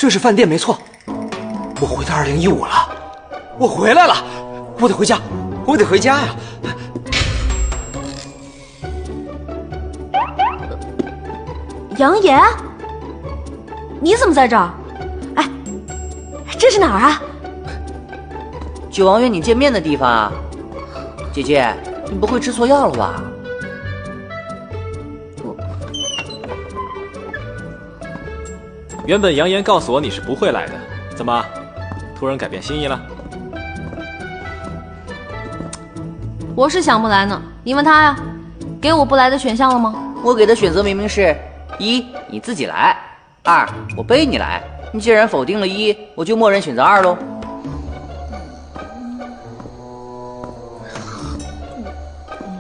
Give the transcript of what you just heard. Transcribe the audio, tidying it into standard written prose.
这是饭店没错。我回到2015了，我回来了，我得回家，我得回家呀。杨岩，你怎么在这儿？哎，这是哪儿啊？九王约你见面的地方啊。姐姐，你不会吃错药了吧？原本杨岩告诉我你是不会来的，怎么突然改变心意了？我是想不来呢，你问他呀。给我不来的选项了吗？我给的选择明明是：1你自己来，2我背你来。你既然否定了1，我就默认选择2喽。